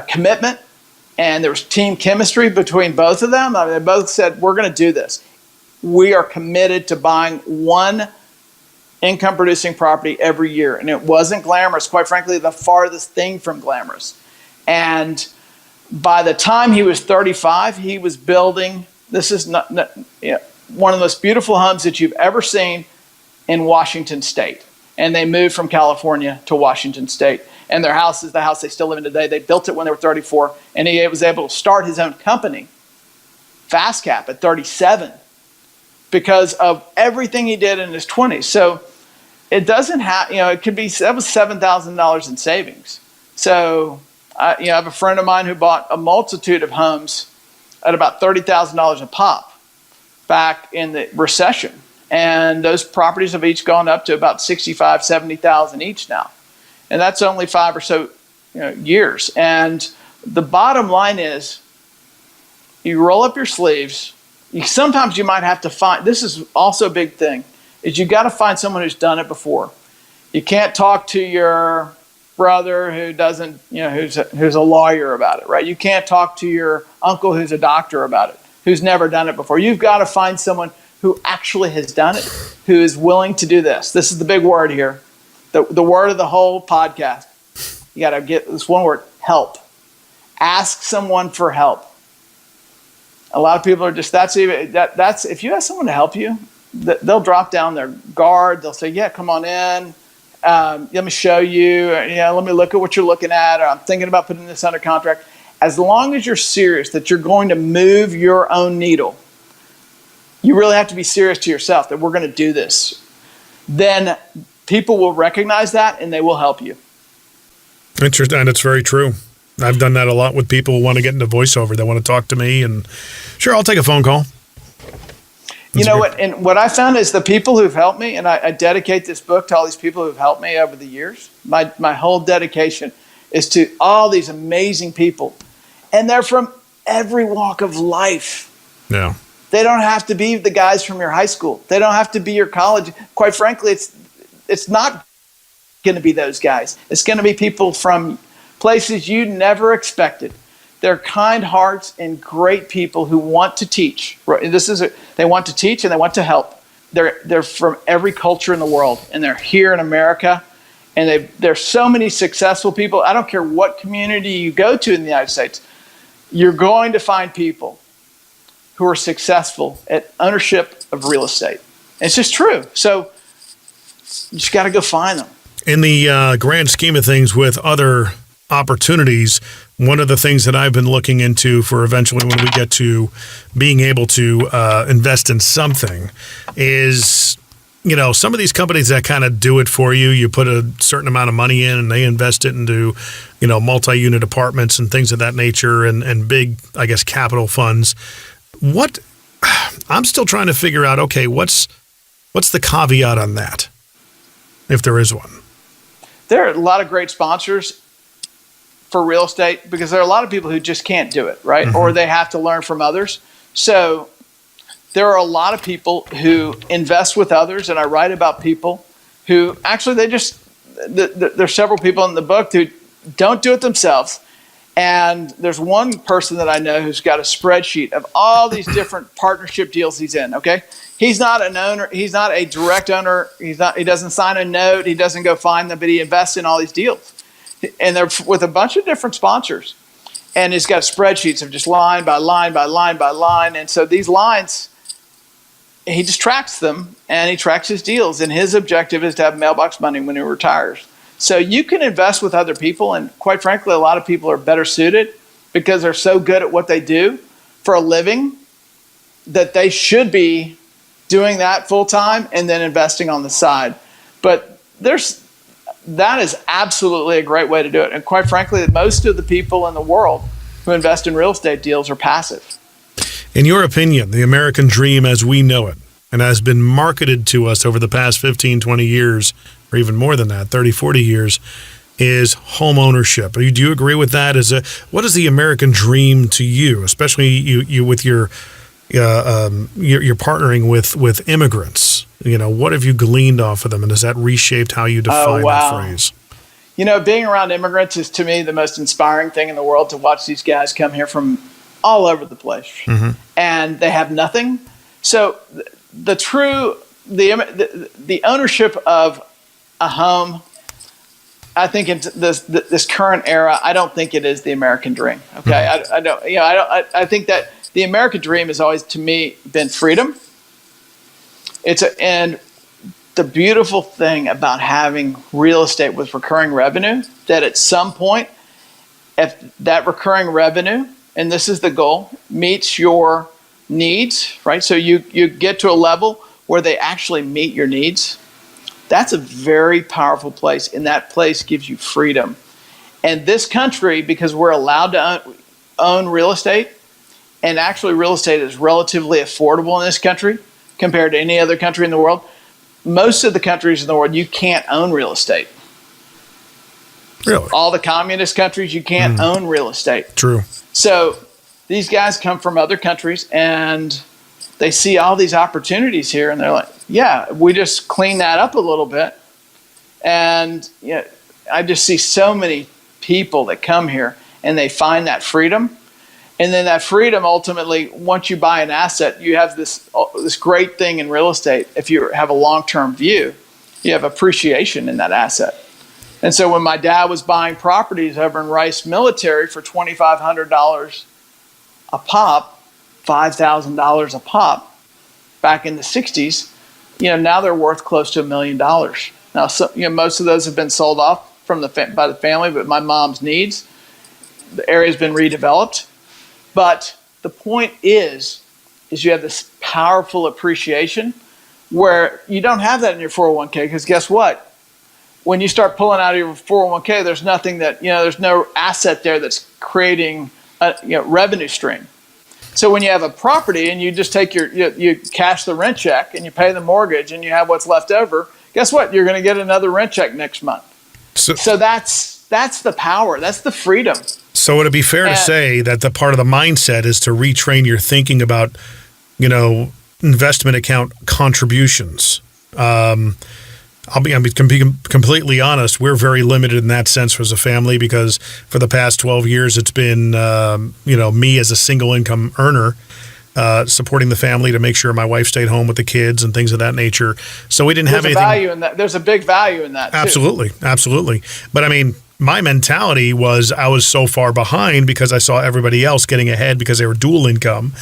commitment, and there was team chemistry between both of them. They both said, we're going to do this. We are committed to buying one income-producing property every year. And it wasn't glamorous. Quite frankly, the farthest thing from glamorous. And by the time he was 35, he was building, this is one of the most beautiful homes that you've ever seen in Washington State. And they moved from California to Washington State. And their house is the house they still live in today. They built it when they were 34. And he was able to start his own company, FastCap, at 37 because of everything he did in his 20s. So it doesn't have, it could be, that was $7,000 in savings. So I have a friend of mine who bought a multitude of homes at about $30,000 a pop back in the recession. And those properties have each gone up to about $65,000, $70,000 each now. And that's only 5 or so years. And the bottom line is, you roll up your sleeves. Sometimes you might have to find, this is also a big thing, is you got to find someone who's done it before. You can't talk to your brother who doesn't, who's a lawyer about it, right? You can't talk to your uncle who's a doctor about it, who's never done it before. You've got to find someone who actually has done it, who is willing to do this. This is the big word here, the word of the whole podcast. You got to get this one word, help. Ask someone for help. A lot of people are just, that's if you ask someone to help you, they'll drop down their guard. They'll say, yeah, come on in. Let me show you. Let me look at what you're looking at. Or I'm thinking about putting this under contract. As long as you're serious that you're going to move your own needle, you really have to be serious to yourself that we're going to do this. Then people will recognize that and they will help you. Interesting. And it's very true. I've done that a lot with people who want to get into voiceover. They want to talk to me, and sure, I'll take a phone call. What I found is the people who've helped me, and I dedicate this book to all these people who've helped me over the years. My whole dedication is to all these amazing people, and they're from every walk of life. Yeah. They don't have to be the guys from your high school. They don't have to be your college. Quite frankly, it's not going to be those guys. It's going to be people from places you never expected. They're kind hearts and great people who want to teach. They want to teach and they want to help. They're from every culture in the world, and they're here in America. And there's so many successful people. I don't care what community you go to in the United States. You're going to find people who are successful at ownership of real estate. And it's just true. So you just got to go find them. In the grand scheme of things, with other opportunities, one of the things that I've been looking into for eventually when we get to being able to invest in something is, some of these companies that kind of do it for you. You put a certain amount of money in and they invest it into, multi-unit apartments and things of that nature and big, I guess, capital funds. I'm still trying to figure out, okay, what's the caveat on that, if there is one? There are a lot of great sponsors for real estate because there are a lot of people who just can't do it, right? Mm-hmm. Or they have to learn from others. So there are a lot of people who invest with others, and I write about people who actually there's several people in the book who don't do it themselves. And there's one person that I know who's got a spreadsheet of all these different partnership deals he's in, okay? He's not an owner. He's not a direct owner. He doesn't sign a note. He doesn't go find them, but he invests in all these deals. And they're with a bunch of different sponsors. And he's got spreadsheets of just line by line by line by line. And so these lines, he just tracks them and he tracks his deals. And his objective is to have mailbox money when he retires. So you can invest with other people. And quite frankly, a lot of people are better suited because they're so good at what they do for a living that they should be doing that full time and then investing on the side. But that is absolutely a great way to do it. And quite frankly, most of the people in the world who invest in real estate deals are passive. In your opinion, the American dream as we know it and has been marketed to us over the past 15, 20 years, or even more than that, 30, 40 years, is home ownership. Do you agree with that? What is the American dream to you, especially you with you're partnering with immigrants? What have you gleaned off of them, and has that reshaped how you define that phrase? Being around immigrants is to me the most inspiring thing in the world, to watch these guys come here from all over the place, mm-hmm. and they have nothing. So the ownership of a home, I think in this current era, I don't think it is the American dream. Okay, mm-hmm. I think that the American dream has always, to me, been freedom. And the beautiful thing about having real estate with recurring revenue, that at some point, if that recurring revenue, and this is the goal, meets your needs, right? So you get to a level where they actually meet your needs. That's a very powerful place, and that place gives you freedom. And this country, because we're allowed to own real estate, and actually real estate is relatively affordable in this country compared to any other country in the world. Most of the countries in the world, you can't own real estate. Really? All the communist countries, you can't own real estate. True. So these guys come from other countries and they see all these opportunities here, and they're like, yeah, we just clean that up a little bit. And I just see so many people that come here and they find that freedom. And then that freedom, ultimately, once you buy an asset, you have this great thing in real estate. If you have a long-term view, you have appreciation in that asset. And so when my dad was buying properties over in Rice Military for $2,500 a pop, $5,000 a pop, back in the 60s, now they're worth close to $1 million. Now, most of those have been sold off by the family, but my mom's needs. The area's been redeveloped. But the point is you have this powerful appreciation where you don't have that in your 401k, because guess what? When you start pulling out of your 401k, there's nothing there's no asset there that's creating a revenue stream. So when you have a property and you just take you cash the rent check and you pay the mortgage and you have what's left over, guess what? You're going to get another rent check next month. So that's the power. That's the freedom. So would it be fair to say that the part of the mindset is to retrain your thinking about, investment account contributions? I'll be completely honest. We're very limited in that sense as a family, because for the past 12 years, it's been, me as a single income earner, supporting the family to make sure my wife stayed home with the kids and things of that nature. So we didn't have anything. Value in that. There's a big value in that, too. Absolutely. But I mean, my mentality was I was so far behind because I saw everybody else getting ahead because they were dual income.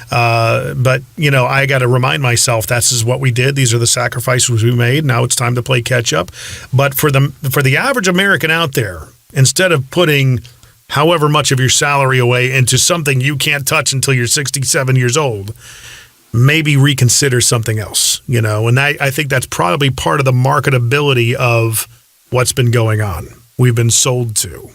But I got to remind myself this is what we did. These are the sacrifices we made. Now it's time to play catch up. But for the average American out there, instead of putting however much of your salary away into something you can't touch until you're 67 years old, maybe reconsider something else, and I think that's probably part of the marketability of what's been going on. We've been sold to,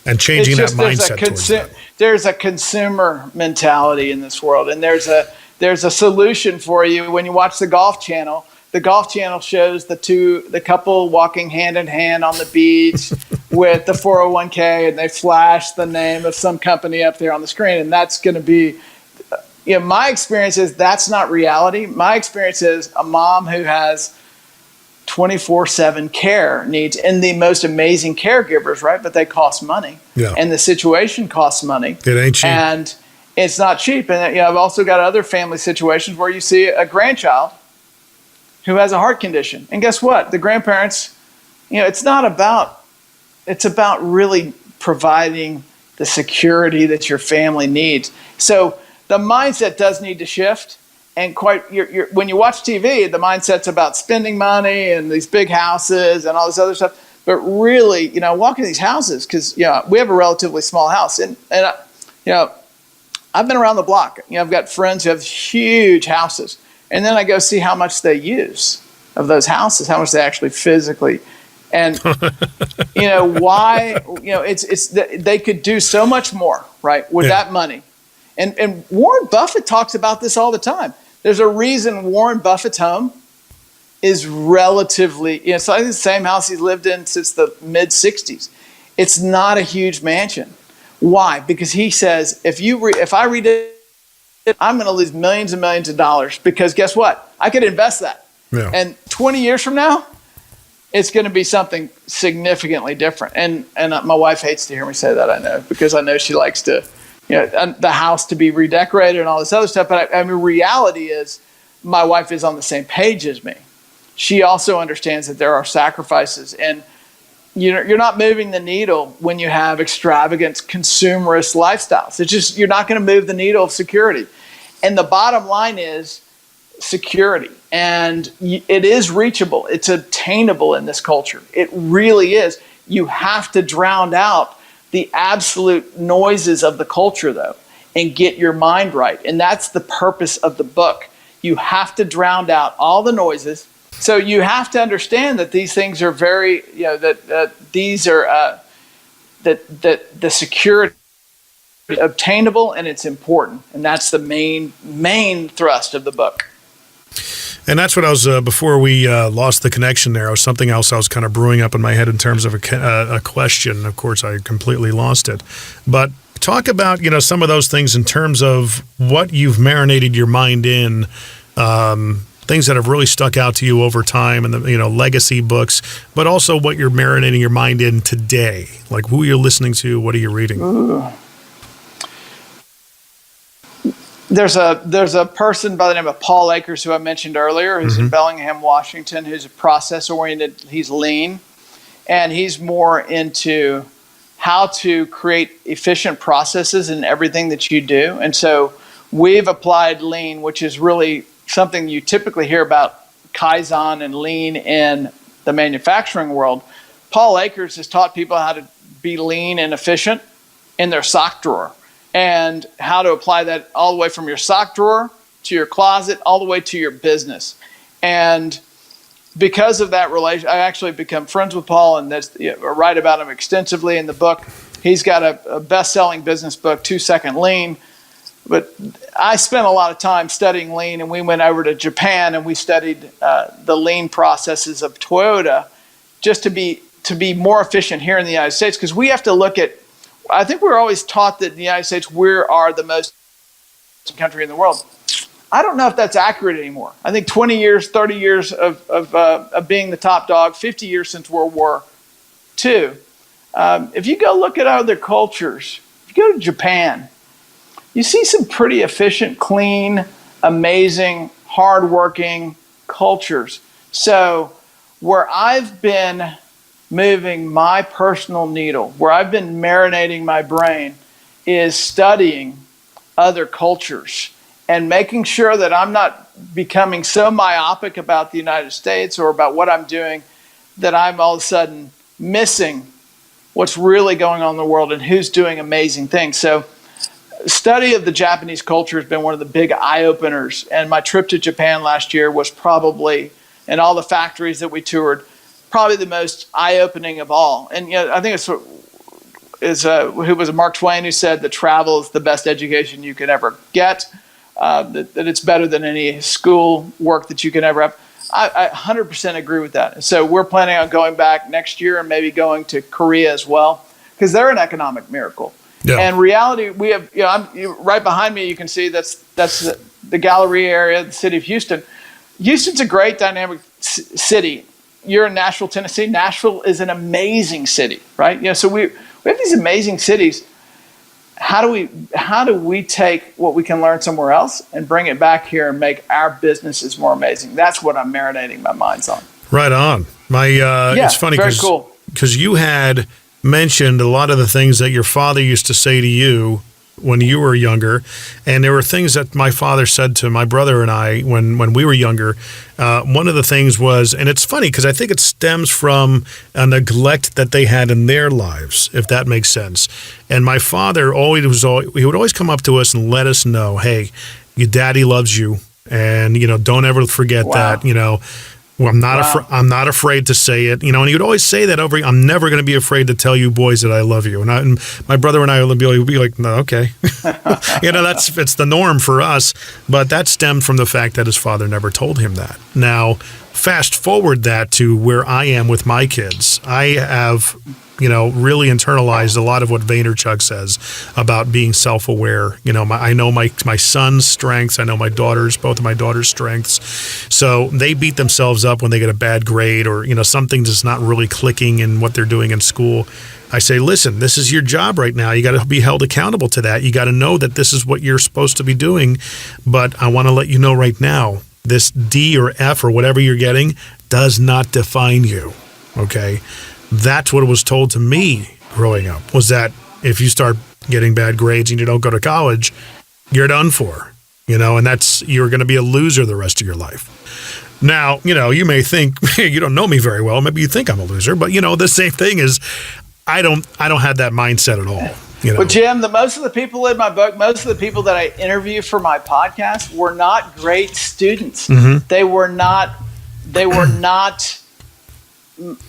and changing that mindset towards that. There's a consumer mentality in this world, and there's a solution for you. When you watch the Golf Channel, the Golf Channel shows the couple walking hand in hand on the beach with the 401k, and they flash the name of some company up there on the screen, and that's going to be, my experience is that's not reality. My experience is a mom who has 24/7 care needs, and the most amazing caregivers, right? But they cost money, and the situation costs money. It ain't cheap, and it's not cheap. And I've also got other family situations where you see a grandchild who has a heart condition, and guess what? The grandparents, it's about really providing the security that your family needs. So the mindset does need to shift. And when you watch TV, the mindset's about spending money and these big houses and all this other stuff. But really, walking these houses, because we have a relatively small house, and I've been around the block. I've got friends who have huge houses, and then I go see how much they use of those houses, how much they actually physically, and why? They could do so much more, right, with that money. And Warren Buffett talks about this all the time. There's a reason Warren Buffett's home is relatively, it's like the same house he's lived in since the mid-'60s. It's not a huge mansion. Why? Because he says, if I read it, I'm going to lose millions and millions of dollars, because guess what? I could invest that. Yeah. And 20 years from now, it's going to be something significantly different. And my wife hates to hear me say that, I know, because I know she likes to, the house to be redecorated and all this other stuff. But reality is my wife is on the same page as me. She also understands that there are sacrifices, and you're not moving the needle when you have extravagant consumerist lifestyles. It's just, you're not going to move the needle of security. And the bottom line is security. And it is reachable. It's attainable in this culture. It really is. You have to drown out the absolute noises of the culture, though, and get your mind right. And that's the purpose of the book. You have to drown out all the noises. So you have to understand that these things are very, these are, that the security is obtainable, and it's important. And that's the main thrust of the book. And that's what I was, before we lost the connection there, something else I was kind of brewing up in my head in terms of a question. Of course, I completely lost it. But talk about, some of those things in terms of what you've marinated your mind in, things that have really stuck out to you over time, and the, legacy books, but also what you're marinating your mind in today. Like who you're listening to, what are you reading? Ooh. There's a person by the name of Paul Akers, who I mentioned earlier, who's in Bellingham, Washington, who's process-oriented. He's lean, and he's more into how to create efficient processes in everything that you do. And so we've applied lean, which is really something you typically hear about, Kaizen and lean in the manufacturing world. Paul Akers has taught people how to be lean and efficient in their sock drawer, and how to apply that all the way from your sock drawer to your closet, all the way to your business. And because of that relation, I actually become friends with Paul, and I write about him extensively in the book. He's got a best-selling business book, 2 Second Lean. But I spent a lot of time studying lean, and we went over to Japan and we studied the lean processes of Toyota, just to be more efficient here in the United States, because we have to look at, I think we're always taught that in the United States we are the most country in the world. I don't know if that's accurate anymore. I think 20 years, 30 years of being the top dog, 50 years since World War II. If you go look at other cultures, if you go to Japan, you see some pretty efficient, clean, amazing, hardworking cultures. So where I've been moving my personal needle, where I've been marinating my brain, is studying other cultures and making sure that I'm not becoming so myopic about the United States or about what I'm doing that I'm all of a sudden missing what's really going on in the world and who's doing amazing things. So study of the Japanese culture has been one of the big eye-openers. And my trip to Japan last year was probably, in all the factories that we toured, probably the most eye-opening of all. And I think who was it, Mark Twain, who said that travel is the best education you can ever get, that it's better than any school work that you can ever have. I 100% agree with that. So we're planning on going back next year and maybe going to Korea as well, because they're an economic miracle. Yeah. And reality, we have, right behind me, you can see that's the Galleria area, the city of Houston. Houston's a great dynamic city. You're in Nashville, Tennessee. Nashville is an amazing city, right? So we have these amazing cities. How do we take what we can learn somewhere else and bring it back here and make our businesses more amazing? That's what I'm marinating my minds on. Right on. It's funny because you had mentioned a lot of the things that your father used to say to you when you were younger, and there were things that my father said to my brother and I when we were younger. One of the things was, and it's funny because I think it stems from a neglect that they had in their lives, if that makes sense. And my father he would always come up to us and let us know, hey, your daddy loves you, and don't ever forget that. Well, I'm not afraid to say it, and he would always say that I'm never going to be afraid to tell you boys that I love you. And my brother and I would be like, no, okay. It's the norm for us. But that stemmed from the fact that his father never told him that. Now, fast forward that to where I am with my kids. I have, really internalized a lot of what Vaynerchuk says about being self-aware. I know my son's strengths. I know both of my daughter's strengths. So they beat themselves up when they get a bad grade or, something just not really clicking in what they're doing in school. I say, listen, this is your job right now. You got to be held accountable to that. You got to know that this is what you're supposed to be doing. But I want to let you know right now, this D or F or whatever you're getting does not define you. Okay? That's what was told to me growing up, was that if you start getting bad grades and you don't go to college, you're done for, and you're going to be a loser the rest of your life. Now, you may think, you don't know me very well. Maybe you think I'm a loser, but the same thing is I don't have that mindset at all. Well, Jim, most of the people in my book, most of the people that I interview for my podcast were not great students. Mm-hmm. They were not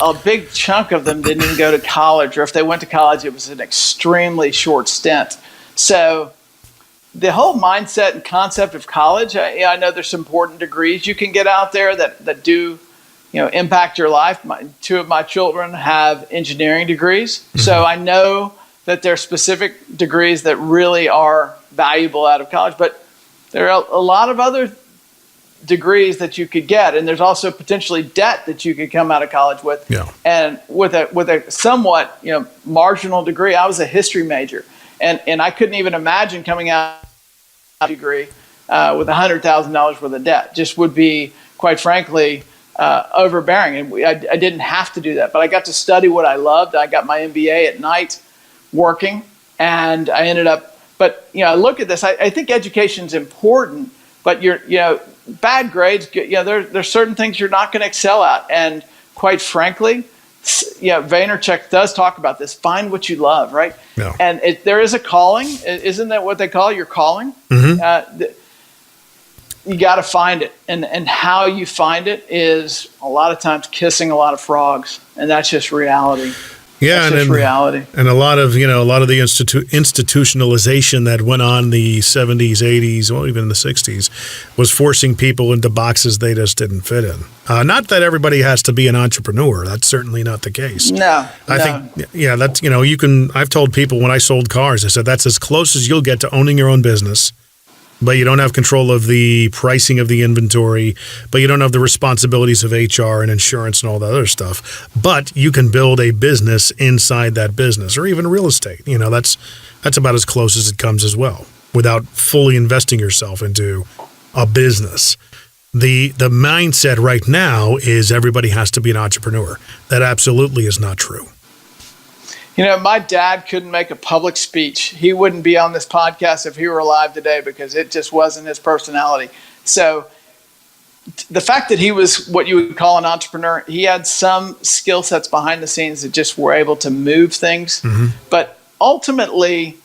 a big chunk of them didn't even go to college, or if they went to college, it was an extremely short stint. So the whole mindset and concept of college, I know there's some important degrees you can get out there that do, impact your life. Two of my children have engineering degrees. Mm-hmm. So I know that there are specific degrees that really are valuable out of college, but there are a lot of other degrees that you could get, and there's also potentially debt that you could come out of college with. Yeah. And with a somewhat marginal degree, I was a history major, and I couldn't even imagine coming out of a degree with $100,000 worth of debt. Just would be, quite frankly, overbearing. And I didn't have to do that, but I got to study what I loved. I got my MBA at night working, and I ended up. But I look at this. I think education's important, but bad grades, there's certain things you're not going to excel at. And quite frankly, Vaynerchuk does talk about this. Find what you love, right? No. And there is a calling. Isn't that what they call your calling? Mm-hmm. You got to find it. And how you find it is a lot of times kissing a lot of frogs. And that's just reality. Yeah, and reality. And a lot of the institutionalization that went on in the 70s, 80s, or even in the 60s was forcing people into boxes they just didn't fit in. Not that everybody has to be an entrepreneur. That's certainly not the case. No. I think that's I've told people when I sold cars, I said that's as close as you'll get to owning your own business. But you don't have control of the pricing of the inventory, but you don't have the responsibilities of HR and insurance and all the other stuff. But you can build a business inside that business, or even real estate. That's about as close as it comes as well, without fully investing yourself into a business. The mindset right now is everybody has to be an entrepreneur. That absolutely is not true. My dad couldn't make a public speech. He wouldn't be on this podcast if he were alive today because it just wasn't his personality. So the fact that he was what you would call an entrepreneur, he had some skill sets behind the scenes that just were able to move things. But ultimately,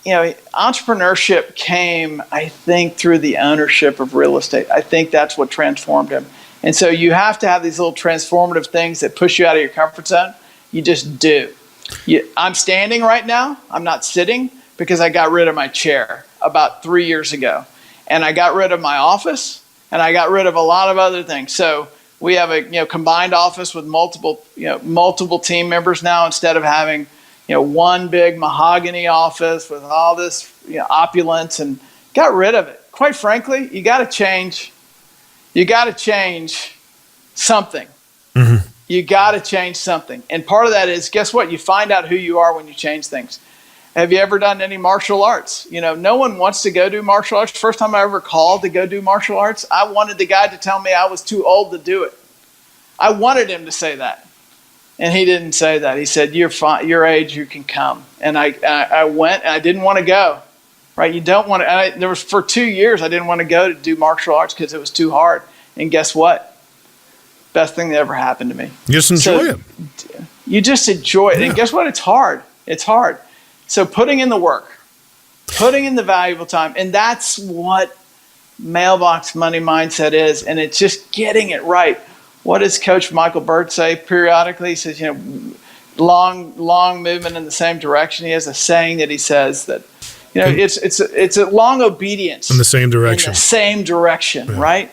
entrepreneurship came, I think, through the ownership of real estate. I think that's what transformed him. And so you have to have these little transformative things that push you out of your comfort zone. You just do. I'm standing right now. I'm not sitting because I got rid of my chair about 3 years ago. And I got rid of my office, and I got rid of a lot of other things. So we have a combined office with multiple team members now, instead of having one big mahogany office with all this opulence, and got rid of it. Quite frankly, you got to change. You got to change something. You got to change something. And part of that is, guess what? You find out who you are when you change things. Have you ever done any martial arts? No one wants to go do martial arts. First time I ever called to go do martial arts, I wanted the guy to tell me I was too old to do it. I wanted him to say that. And he didn't say that. He said, "You're fine. Your age, you can come." And I went, and I didn't want to go. Right? You don't want to. For 2 years, I didn't want to go to do martial arts because it was too hard. And guess what? Best thing that ever happened to me. You just enjoy it. You just enjoy it. Yeah. And guess what? It's hard. It's hard. So putting in the work, putting in the valuable time, and that's what Mailbox Money Mindset is. And it's just getting it right. What does Coach Michael Bird say periodically? He says, long movement in the same direction. He has a saying that he says that, it's a long obedience in the same direction. Yeah. Right?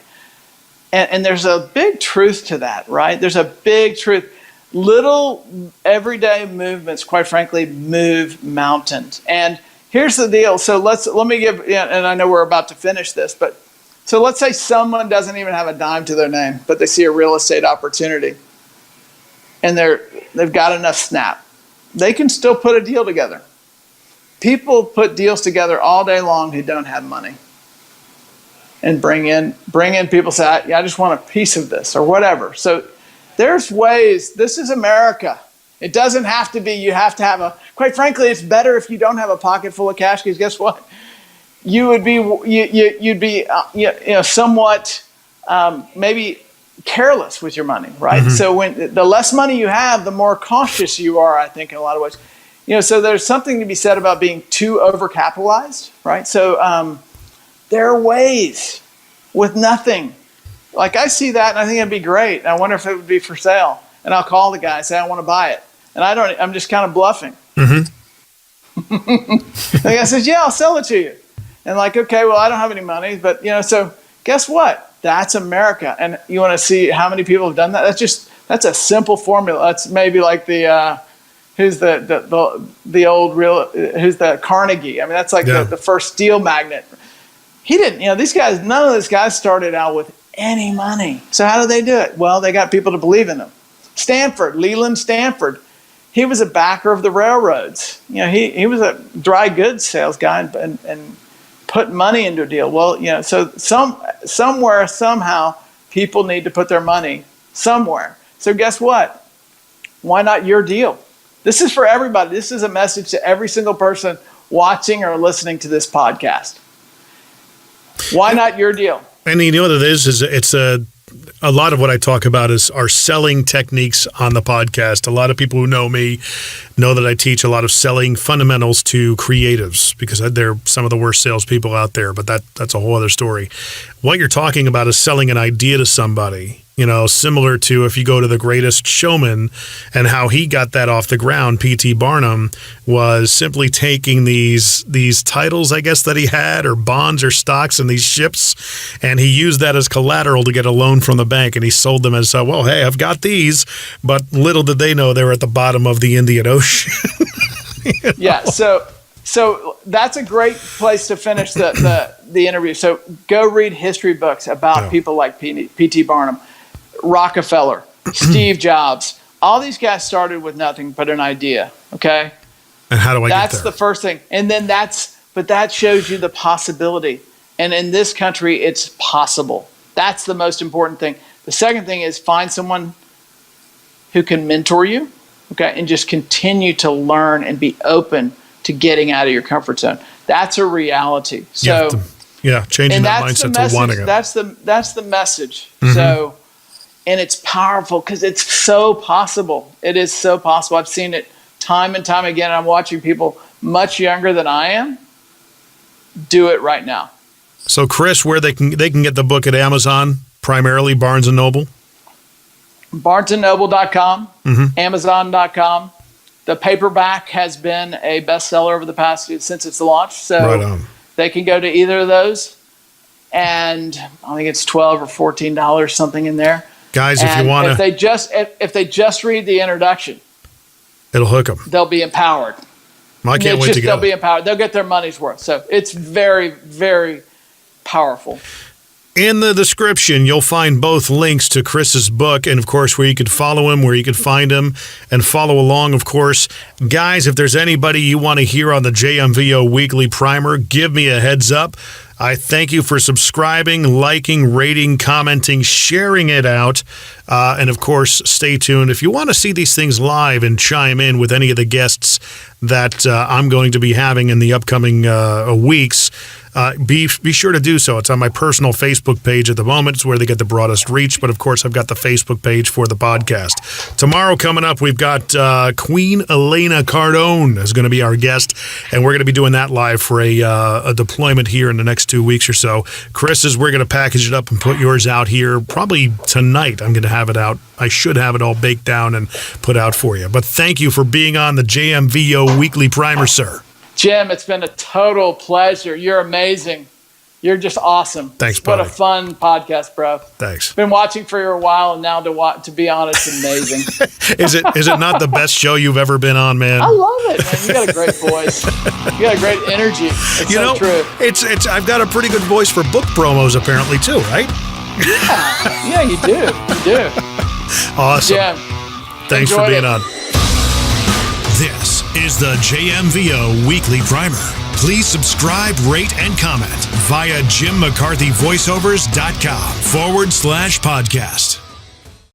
And there's a big truth to that, right? There's a big truth. Little everyday movements, quite frankly, move mountains. And here's the deal. So let me give, and I know we're about to finish this, but so let's say someone doesn't even have a dime to their name, but they see a real estate opportunity, and they've got enough snap. They can still put a deal together. People put deals together all day long who don't have money, and bring in people say, I just want a piece of this or whatever. So there's ways. This is America. It doesn't have to be, you have to have quite frankly, it's better if you don't have a pocket full of cash, because guess what? You'd be somewhat maybe careless with your money, right? So when the less money you have, the more cautious you are, I think, in a lot of ways. So there's something to be said about being too overcapitalized, right? So there are ways with nothing. Like, I see that and I think it'd be great. And I wonder if it would be for sale. And I'll call the guy and say, I want to buy it. And I'm just kind of bluffing. The guy says, yeah, I'll sell it to you. And okay, well, I don't have any money, but so guess what? That's America. And you want to see how many people have done that? That's a simple formula. That's maybe like who's the old real, who's the Carnegie. I mean, that's the first steel magnate. He didn't, these guys, none of these guys started out with any money. So how do they do it? Well, they got people to believe in them. Leland Stanford, he was a backer of the railroads. He was a dry goods sales guy and put money into a deal. Well, so somewhere, somehow, people need to put their money somewhere. So guess what? Why not your deal? This is for everybody. This is a message to every single person watching or listening to this podcast. Why not your deal? And what it is it's a lot of what I talk about are selling techniques on the podcast. A lot of people who know me know that I teach a lot of selling fundamentals to creatives, because they're some of the worst salespeople out there, but that's a whole other story. What you're talking about is selling an idea to somebody, similar to if you go to The Greatest Showman and how he got that off the ground. P.T. Barnum was simply taking these titles, I guess, that he had, or bonds or stocks in these ships, and he used that as collateral to get a loan from the bank, and he sold them as, well, hey, I've got these, but little did they know they were at the bottom of the Indian Ocean. Yeah, so that's a great place to finish the interview. So go read history books about people like P.T. Barnum, Rockefeller, Steve Jobs. All these guys started with nothing but an idea, okay? And how do I get there? That's the first thing. And then that shows you the possibility. And in this country, it's possible. That's the most important thing. The second thing is find someone who can mentor you, okay, and just continue to learn and be open to getting out of your comfort zone. That's a reality. So Yeah, changing that mindset to wanting it. That's the message. So, and it's powerful because it's so possible. It is so possible. I've seen it time and time again. I'm watching people much younger than I am do it right now. So, Chris, where they can get the book at Amazon, primarily Barnes & Noble? BarnesandNoble.com, Amazon.com. The paperback has been a bestseller over the past since its launch. So they can go to either of those. And I think it's $12 or $14, something in there. Guys, if you want to... If they just read the introduction, it'll hook them. They'll be empowered. I can't wait to go. They'll be empowered. They'll get their money's worth. So it's very, very powerful. In the description, you'll find both links to Chris's book and, of course, where you could follow him, where you could find him and follow along, of course. Guys, if there's anybody you want to hear on the JMVO Weekly Primer, give me a heads up. I thank you for subscribing, liking, rating, commenting, sharing it out. And, of course, stay tuned. If you want to see these things live and chime in with any of the guests that I'm going to be having in the upcoming weeks, be sure to do so. It's on my personal Facebook page at the moment. It's where they get the broadest reach. But, of course, I've got the Facebook page for the podcast. Tomorrow coming up, we've got Queen Elena Cardone is going to be our guest. And we're going to be doing that live for a deployment here in the next 2 weeks or so. Chris, we're going to package it up and put yours out here probably tonight. I'm going to have it out. I should have it all baked down and put out for you. But thank you for being on the JMVO Weekly Primer, sir. Jim, it's been a total pleasure. You're amazing. You're just awesome. Thanks, buddy. What a fun podcast, bro. Thanks. Been watching for you a while, and now to be honest, amazing. Is it not the best show you've ever been on, man? I love it, man. You got a great voice. You got a great energy. It's so true. It's I've got a pretty good voice for book promos, apparently, too, right? Yeah, you do. You do. Awesome. Jim, thanks for being on. This is the JMVO Weekly Primer. Please subscribe, rate, and comment via JimMcCarthyVoiceovers.com /podcast.